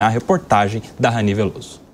A reportagem da Rani Veloso.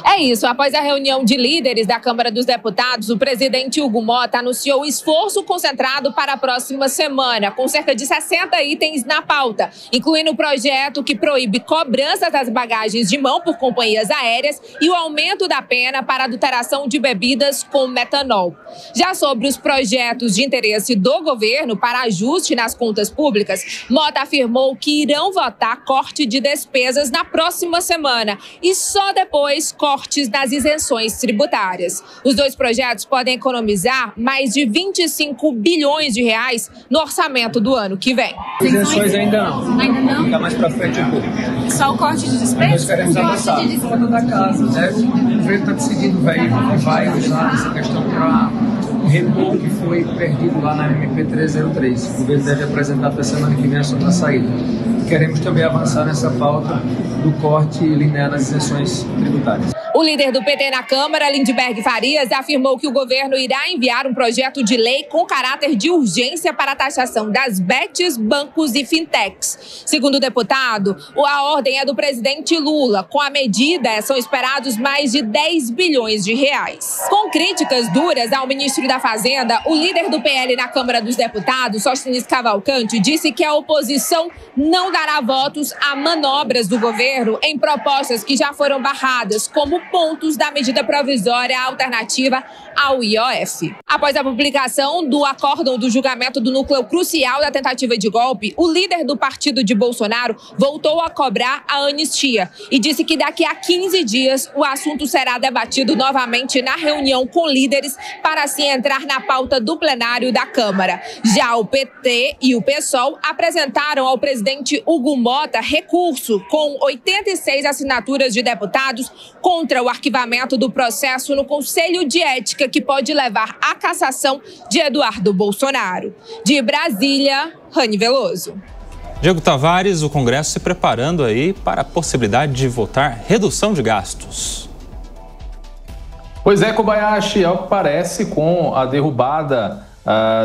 É isso, após a reunião de líderes da Câmara dos Deputados, o presidente Hugo Motta anunciou esforço concentrado para a próxima semana, com cerca de 60 itens na pauta, incluindo o projeto que proíbe cobranças das bagagens de mão por companhias aéreas e o aumento da pena para adulteração de bebidas com metanol. Já sobre os projetos de interesse do governo para ajuste nas contas públicas, Motta afirmou que irão votar corte de despesas na próxima semana e só depois cortes nas isenções tributárias. Os dois projetos podem economizar mais de 25 bilhões de reais no orçamento do ano que vem. Isenções ainda não. Ainda não? Fica mais para frente um pouco. Só o corte de despesas? Nós queremos avançar. O conta da casa, né? O governo está decidindo que vai usar essa questão para repor o que foi perdido lá na MP 303. O governo deve apresentar para a semana que vem a sua saída. Queremos também avançar nessa pauta do corte linear nas isenções tributárias. O líder do PT na Câmara, Lindbergh Farias, afirmou que o governo irá enviar um projeto de lei com caráter de urgência para a taxação das bets, bancos e fintechs. Segundo o deputado, a ordem é do presidente Lula. Com a medida, são esperados mais de 10 bilhões de reais. Com críticas duras ao ministro da Fazenda, o líder do PL na Câmara dos Deputados, Sóstenes Cavalcante, disse que a oposição não dará votos a manobras do governo em propostas que já foram barradas, como pontos da medida provisória alternativa ao IOF. Após a publicação do acórdão do julgamento do núcleo crucial da tentativa de golpe, o líder do partido de Bolsonaro voltou a cobrar a anistia e disse que daqui a 15 dias o assunto será debatido novamente na reunião com líderes para assim entrar na pauta do plenário da Câmara. Já o PT e o PSOL apresentaram ao presidente Hugo Motta recurso com 86 assinaturas de deputados contra o arquivamento do processo no Conselho de Ética, que pode levar à cassação de Eduardo Bolsonaro. De Brasília, Rani Veloso. Diego Tavares, o Congresso se preparando aí para a possibilidade de votar redução de gastos. Pois é, Kobayashi, ao que parece, com a derrubada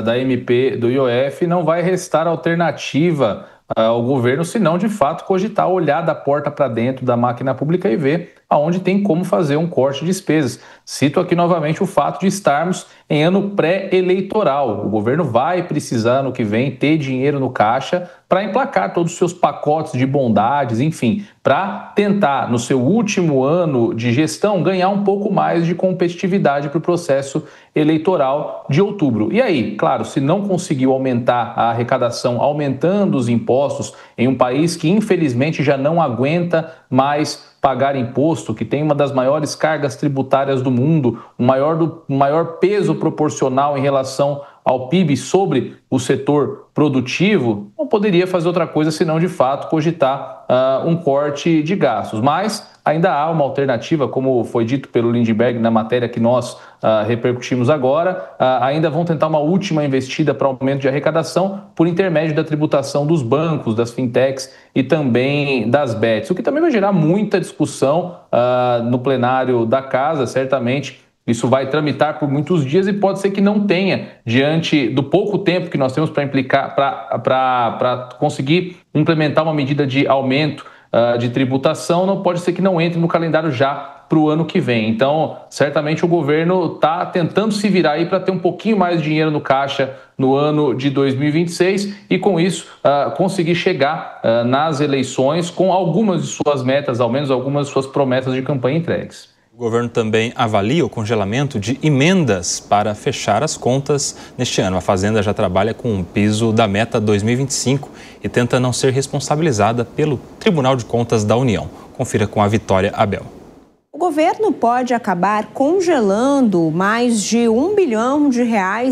da MP do IOF, não vai restar alternativa ao governo, senão de fato cogitar olhar da porta para dentro da máquina pública e ver aonde tem como fazer um corte de despesas. Cito aqui novamente o fato de estarmos em ano pré-eleitoral. O governo vai precisar, no que vem, ter dinheiro no caixa para emplacar todos os seus pacotes de bondades, enfim, para tentar, no seu último ano de gestão, ganhar um pouco mais de competitividade para o processo eleitoral de outubro. E aí, claro, se não conseguiu aumentar a arrecadação, aumentando os impostos em um país que infelizmente já não aguenta mais pagar imposto, que tem uma das maiores cargas tributárias do mundo, o maior peso proporcional em relação ao PIB sobre o setor produtivo, não poderia fazer outra coisa senão, de fato, cogitar um corte de gastos. Mas ainda há uma alternativa, como foi dito pelo Lindbergh na matéria que nós repercutimos agora, ainda vão tentar uma última investida para aumento de arrecadação por intermédio da tributação dos bancos, das fintechs e também das bets, o que também vai gerar muita discussão no plenário da casa, certamente. Isso vai tramitar por muitos dias e pode ser que não tenha, diante do pouco tempo que nós temos para conseguir implementar uma medida de aumento de tributação, não pode ser que não entre no calendário já para o ano que vem. Então, certamente o governo está tentando se virar aí para ter um pouquinho mais de dinheiro no caixa no ano de 2026 e, com isso, conseguir chegar nas eleições com algumas de suas metas, ao menos algumas de suas promessas de campanha entregues. O governo também avalia o congelamento de emendas para fechar as contas neste ano. A Fazenda já trabalha com um piso da meta 2025 e tenta não ser responsabilizada pelo Tribunal de Contas da União. Confira com a Vitória Abel. O governo pode acabar congelando mais de R$1 bilhão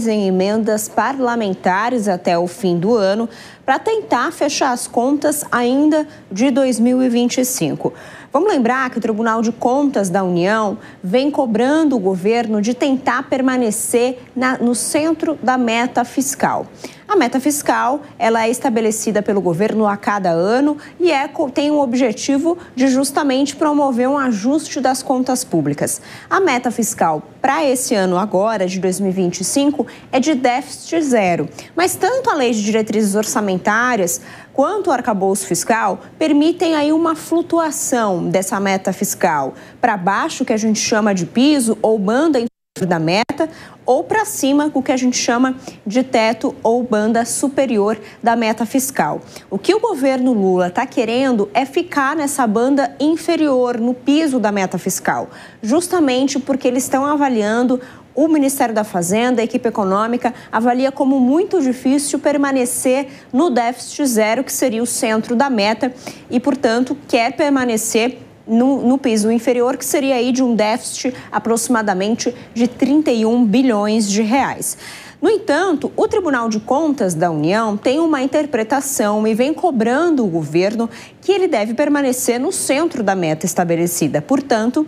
em emendas parlamentares até o fim do ano para tentar fechar as contas ainda de 2025. Vamos lembrar que o Tribunal de Contas da União vem cobrando o governo de tentar permanecer no centro da meta fiscal. A meta fiscal ela é estabelecida pelo governo a cada ano e tem o objetivo de justamente promover um ajuste das contas públicas. A meta fiscal para esse ano agora, de 2025, é de déficit zero. Mas tanto a Lei de Diretrizes Orçamentárias quanto o arcabouço fiscal permitem aí uma flutuação dessa meta fiscal para baixo, que a gente chama de piso ou banda da meta, ou para cima, o que a gente chama de teto ou banda superior da meta fiscal. O que o governo Lula está querendo é ficar nessa banda inferior, no piso da meta fiscal, justamente porque eles estão avaliando, o Ministério da Fazenda, a equipe econômica, avalia como muito difícil permanecer no déficit zero, que seria o centro da meta, e, portanto, quer permanecer no piso inferior, que seria aí de um déficit aproximadamente de 31 bilhões de reais. No entanto, o Tribunal de Contas da União tem uma interpretação e vem cobrando o governo que ele deve permanecer no centro da meta estabelecida, portanto,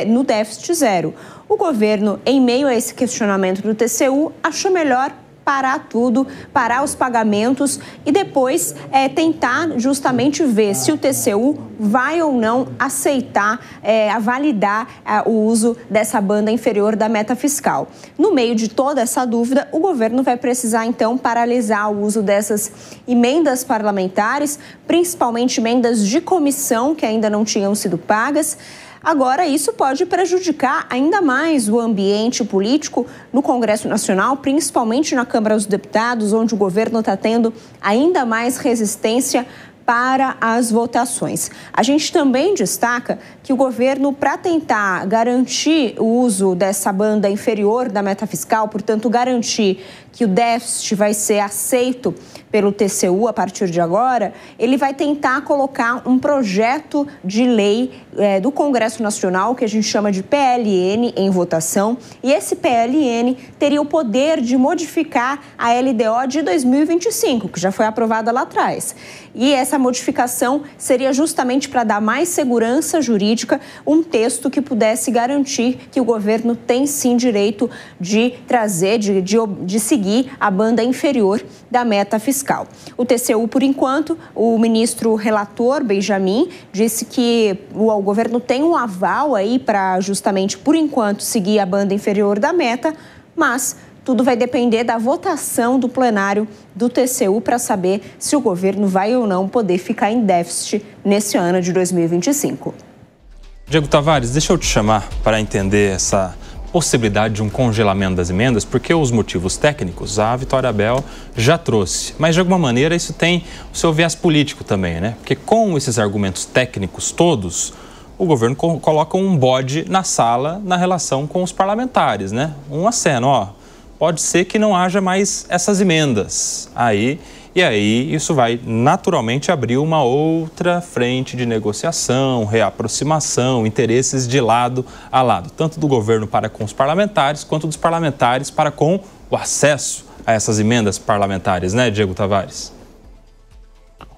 no déficit zero. O governo, em meio a esse questionamento do TCU, achou melhor parar tudo, parar os pagamentos e depois tentar justamente ver se o TCU vai ou não aceitar, validar o uso dessa banda inferior da meta fiscal. No meio de toda essa dúvida, o governo vai precisar, então, paralisar o uso dessas emendas parlamentares, principalmente emendas de comissão que ainda não tinham sido pagas. Agora, isso pode prejudicar ainda mais o ambiente político no Congresso Nacional, principalmente na Câmara dos Deputados, onde o governo está tendo ainda mais resistência para as votações. A gente também destaca que o governo, para tentar garantir o uso dessa banda inferior da meta fiscal, portanto, garantir que o déficit vai ser aceito pelo TCU a partir de agora, ele vai tentar colocar um projeto de lei do Congresso Nacional, que a gente chama de PLN, em votação, e esse PLN teria o poder de modificar a LDO de 2025, que já foi aprovada lá atrás. E essa modificação seria justamente para dar mais segurança jurídica, um texto que pudesse garantir que o governo tem sim direito de trazer, de seguir a banda inferior da meta fiscal. O TCU, por enquanto, o ministro relator, Benjamin, disse que o governo tem um aval aí para justamente, por enquanto, seguir a banda inferior da meta, mas tudo vai depender da votação do plenário do TCU para saber se o governo vai ou não poder ficar em déficit nesse ano de 2025. Diego Tavares, deixa eu te chamar para entender essa possibilidade de um congelamento das emendas, porque os motivos técnicos a Vitória Bel já trouxe. Mas, de alguma maneira, isso tem o seu viés político também, né? Porque com esses argumentos técnicos todos, o governo coloca um bode na sala na relação com os parlamentares, né? Um aceno, ó, pode ser que não haja mais essas emendas. E aí isso vai naturalmente abrir uma outra frente de negociação, reaproximação, interesses de lado a lado, tanto do governo para com os parlamentares, quanto dos parlamentares para com o acesso a essas emendas parlamentares, né, Diego Tavares?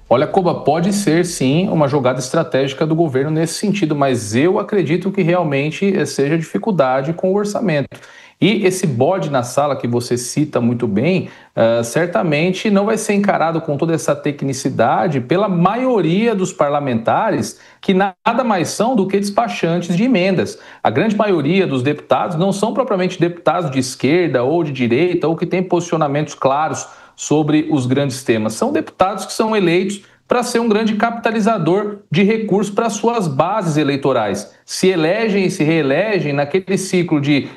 Olha, Koba, pode ser sim uma jogada estratégica do governo nesse sentido, mas eu acredito que realmente seja dificuldade com o orçamento. E esse bode na sala que você cita muito bem, certamente não vai ser encarado com toda essa tecnicidade pela maioria dos parlamentares, que nada mais são do que despachantes de emendas. A grande maioria dos deputados não são propriamente deputados de esquerda ou de direita ou que têm posicionamentos claros sobre os grandes temas. São deputados que são eleitos para ser um grande capitalizador de recursos para suas bases eleitorais. Se elegem e se reelegem naquele ciclo de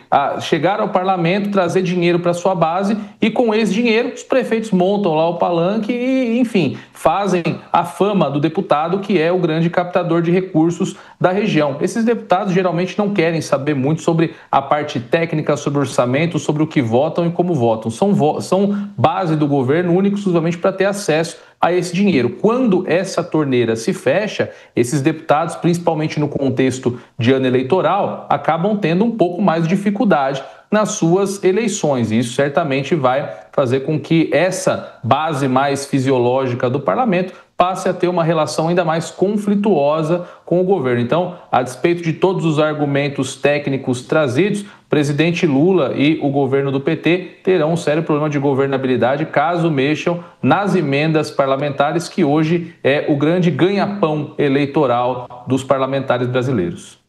chegar ao parlamento, trazer dinheiro para sua base e com esse dinheiro os prefeitos montam lá o palanque e, enfim, fazem a fama do deputado que é o grande captador de recursos da região. Esses deputados geralmente não querem saber muito sobre a parte técnica, sobre orçamento, sobre o que votam e como votam. São base do governo único exclusivamente para ter acesso a esse dinheiro. Quando essa torneira se fecha, esses deputados, principalmente no contexto de ano eleitoral, acabam tendo um pouco mais de dificuldade nas suas eleições. E isso certamente vai fazer com que essa base mais fisiológica do parlamento passe a ter uma relação ainda mais conflituosa com o governo. Então, a despeito de todos os argumentos técnicos trazidos, o presidente Lula e o governo do PT terão um sério problema de governabilidade caso mexam nas emendas parlamentares, que hoje é o grande ganha-pão eleitoral dos parlamentares brasileiros.